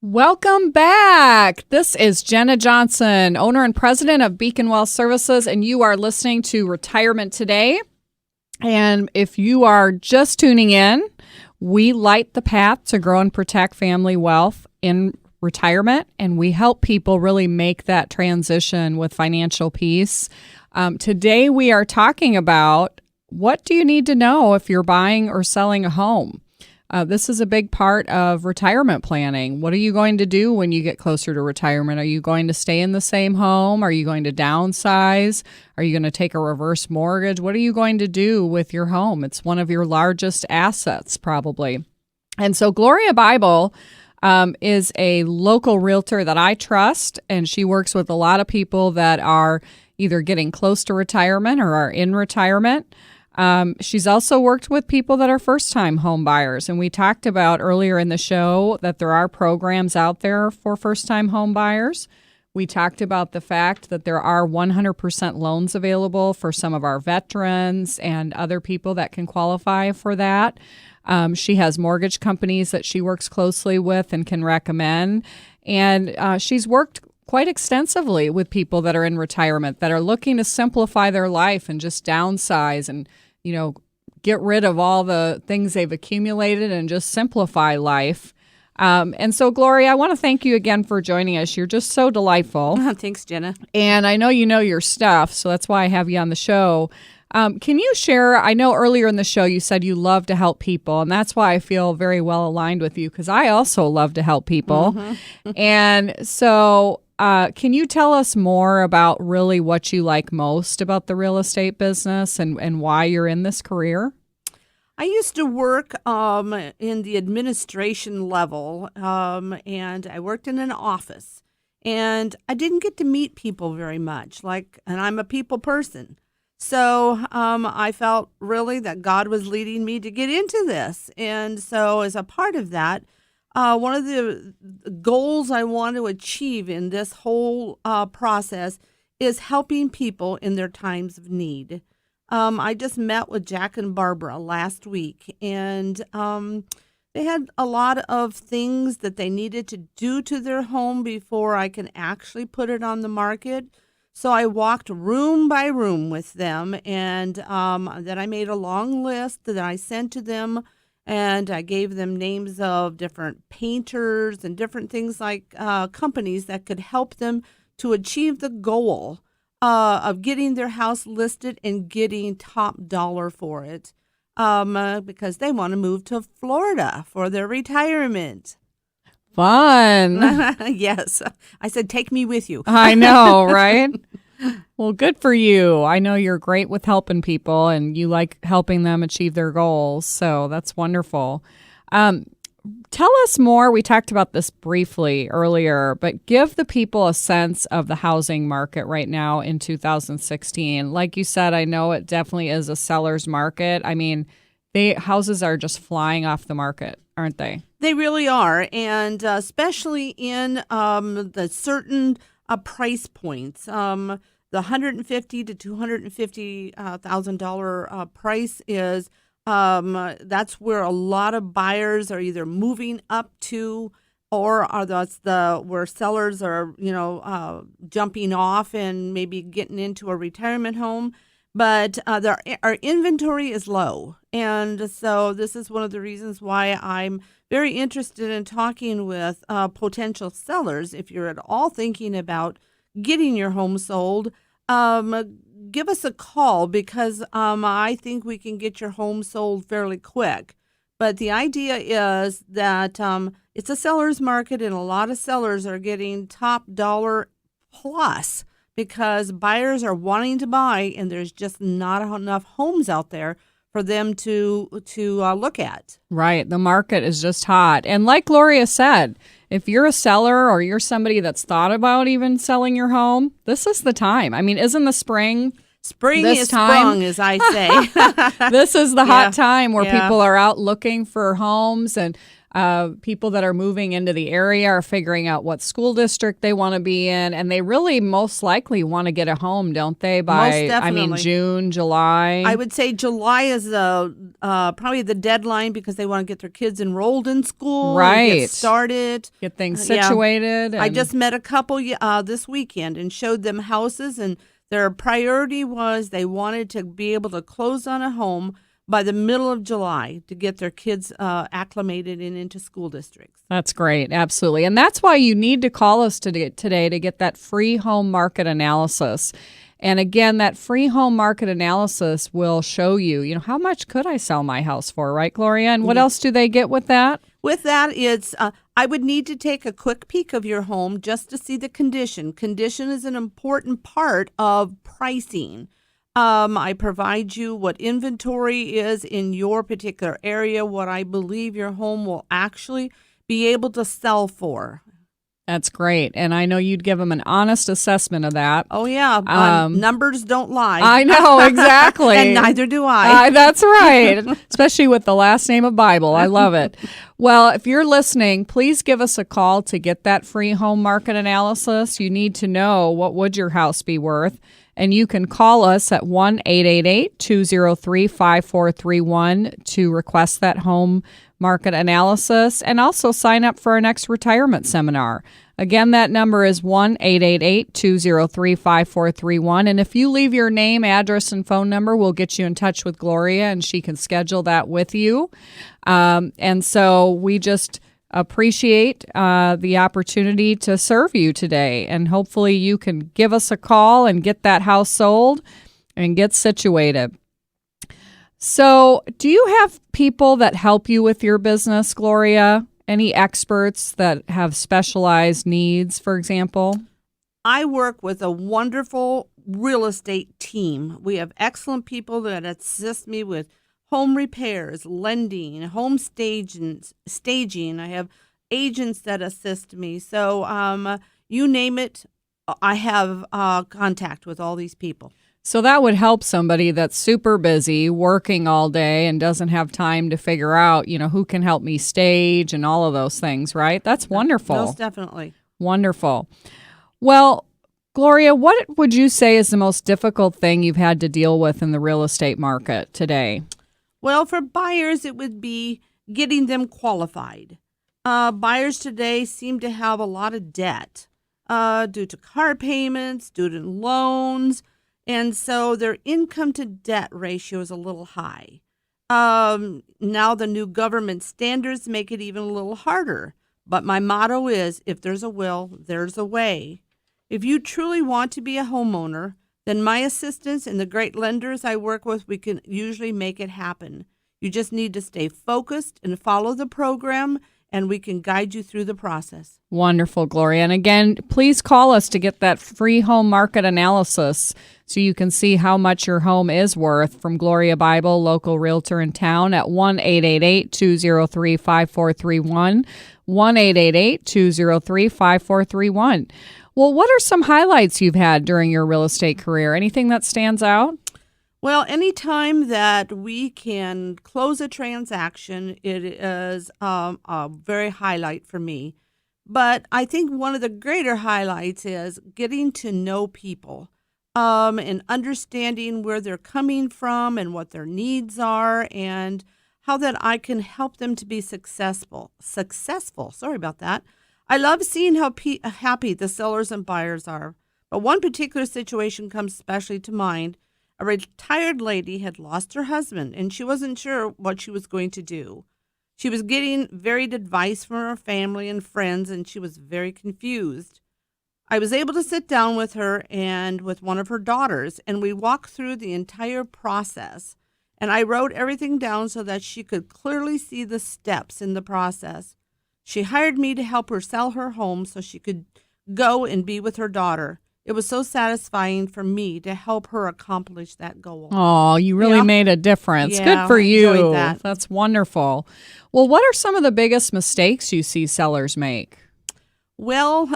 Welcome back. This is Jenna Johnson, owner and president of Beacon Wealth Services, and you are listening to Retirement Today. And if you are just tuning in, we light the path to grow and protect family wealth in retirement, and we help people really make that transition with financial peace. Today, we are talking about what do you need to know if you're buying or selling a home. This is a big part of retirement planning. What are you going to do when you get closer to retirement? Are you going to stay in the same home? Are you going to downsize? Are you going to take a reverse mortgage? What are you going to do with your home? It's one of your largest assets, probably. And so Gloria Bible is a local realtor that I trust, and she works with a lot of people that are either getting close to retirement or are in retirement. She's also worked with people that are first-time home buyers, and we talked about earlier in the show that there are programs out there for first-time home buyers. We talked about the fact that there are 100% loans available for some of our veterans and other people that can qualify for that. She has mortgage companies that she works closely with and can recommend, and she's worked quite extensively with people that are in retirement that are looking to simplify their life and just downsize and get rid of all the things they've accumulated and just simplify life. And so, Gloria, I want to thank you again for joining us. You're just so delightful. Thanks, Jenna. And I know you know your stuff, so that's why I have you on the show. Can you share, I know earlier in the show you said you love to help people, and that's why I feel very well aligned with you, because I also love to help people. Mm-hmm. And so can you tell us more about really what you like most about the real estate business and why you're in this career? I used to work in the administration level, and I worked in an office, and I didn't get to meet people very much, and I'm a people person. So I felt really that God was leading me to get into this. And so as a part of that, one of the goals I want to achieve in this whole process is helping people in their times of need. I just met with Jack and Barbara last week, and they had a lot of things that they needed to do to their home before I can actually put it on the market. So I walked room by room with them, and then I made a long list that I sent to them, and I gave them names of different painters and different things like companies that could help them to achieve the goal of getting their house listed and getting top dollar for it, because they want to move to Florida for their retirement. Fun. Yes. I said, take me with you. I know, right? Well, good for you. I know you're great with helping people and you like helping them achieve their goals. So that's wonderful. Tell us more. We talked about this briefly earlier, but give the people a sense of the housing market right now in 2016. Like you said, I know it definitely is a seller's market. I mean, houses are just flying off the market, aren't they? They really are, and especially in the certain price points. The $150,000 to $250,000 price is that's where a lot of buyers are either moving up to, or where sellers are jumping off and maybe getting into a retirement home. But our inventory is low, and so this is one of the reasons why I'm very interested in talking with potential sellers. If you're at all thinking about getting your home sold, give us a call, because I think we can get your home sold fairly quick. But the idea is that it's a seller's market, and a lot of sellers are getting top dollar plus, because buyers are wanting to buy, and there's just not enough homes out there for them to look at. Right. The market is just hot. And like Gloria said, if you're a seller or you're somebody that's thought about even selling your home, this is the time. I mean, isn't the spring? Spring is sprung, as I say. This is the hot time where people are out looking for homes. And People that are moving into the area are figuring out what school district they want to be in, and they really most likely want to get a home, don't they? Most definitely. June, July. I would say July is probably the deadline because they want to get their kids enrolled in school, right? And get started, get things situated. I just met a couple this weekend and showed them houses, and their priority was they wanted to be able to close on a home by the middle of July to get their kids acclimated and into school districts. That's great. Absolutely. And that's why you need to call us today to get that free home market analysis. And again, that free home market analysis will show you, how much could I sell my house for, right, Gloria? And what else do they get with that? With that, it's I would need to take a quick peek of your home just to see the condition. Condition is an important part of pricing. I provide you what inventory is in your particular area, what I believe your home will actually be able to sell for. That's great. And I know you'd give them an honest assessment of that. Oh, yeah. Numbers don't lie. I know, exactly. And neither do I. That's right. Especially with the last name of Bible. I love it. Well, if you're listening, please give us a call to get that free home market analysis. You need to know what would your house be worth. And you can call us at 1-888-203-5431 to request that home market analysis and also sign up for our next retirement seminar. Again, that number is 1-888-203-5431. And if you leave your name, address, and phone number, we'll get you in touch with Gloria and she can schedule that with you. And so we just appreciate the opportunity to serve you today. And hopefully you can give us a call and get that house sold and get situated. So do you have people that help you with your business, Gloria? Any experts that have specialized needs, for example? I work with a wonderful real estate team. We have excellent people that assist me with home repairs, lending, home staging. I have agents that assist me. So you name it, I have contact with all these people. So that would help somebody that's super busy, working all day, and doesn't have time to figure out, who can help me stage and all of those things, right? That's wonderful. Most definitely. Wonderful. Well, Gloria, what would you say is the most difficult thing you've had to deal with in the real estate market today? Well, for buyers, it would be getting them qualified. Buyers today seem to have a lot of debt due to car payments, student loans, and so their income to debt ratio is a little high. Now the new government standards make it even a little harder. But my motto is, if there's a will, there's a way. If you truly want to be a homeowner, then my assistants and the great lenders I work with, we can usually make it happen. You just need to stay focused and follow the program, and we can guide you through the process. Wonderful, Gloria. And again, please call us to get that free home market analysis so you can see how much your home is worth from Gloria Bible, local realtor in town, at 1-888-203-5431, 1-888-203-5431. Well, what are some highlights you've had during your real estate career? Anything that stands out? Well, anytime that we can close a transaction, it is a very highlight for me. But I think one of the greater highlights is getting to know people and understanding where they're coming from and what their needs are and how that I can help them to be successful. Sorry about that. I love seeing how happy the sellers and buyers are. But one particular situation comes especially to mind. A retired lady had lost her husband, and she wasn't sure what she was going to do. She was getting varied advice from her family and friends, and she was very confused. I was able to sit down with her and with one of her daughters, and we walked through the entire process. And I wrote everything down so that she could clearly see the steps in the process. She hired me to help her sell her home so she could go and be with her daughter. It was so satisfying for me to help her accomplish that goal. Oh, you really made a difference. Yeah, good for you. I enjoyed that. That's wonderful. Well, what are some of the biggest mistakes you see sellers make? Well,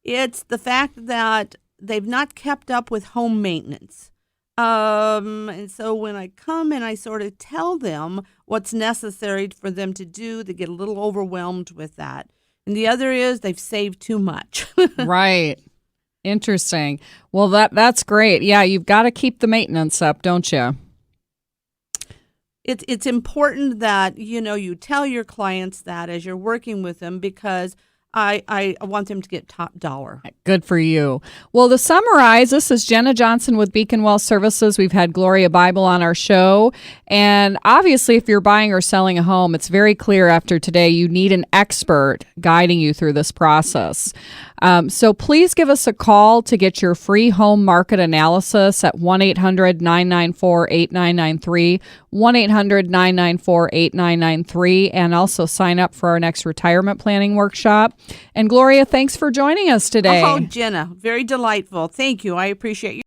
it's the fact that they've not kept up with home maintenance. And so when I come and I sort of tell them what's necessary for them to do, they get a little overwhelmed with that. And the other is they've saved too much. Right. Interesting. Well, that's great. Yeah, you've got to keep the maintenance up, don't you? It's important that, you tell your clients that as you're working with them, because I want them to get top dollar. Good for you. Well, to summarize, this is Jenna Johnson with Beacon Wealth Services. We've had Gloria Bible on our show. And obviously, if you're buying or selling a home, it's very clear after today you need an expert guiding you through this process. So please give us a call to get your free home market analysis at 1-800-994-8993, 1-800-994-8993, and also sign up for our next retirement planning workshop. And Gloria, thanks for joining us today. Oh, Jenna, very delightful. Thank you. I appreciate you.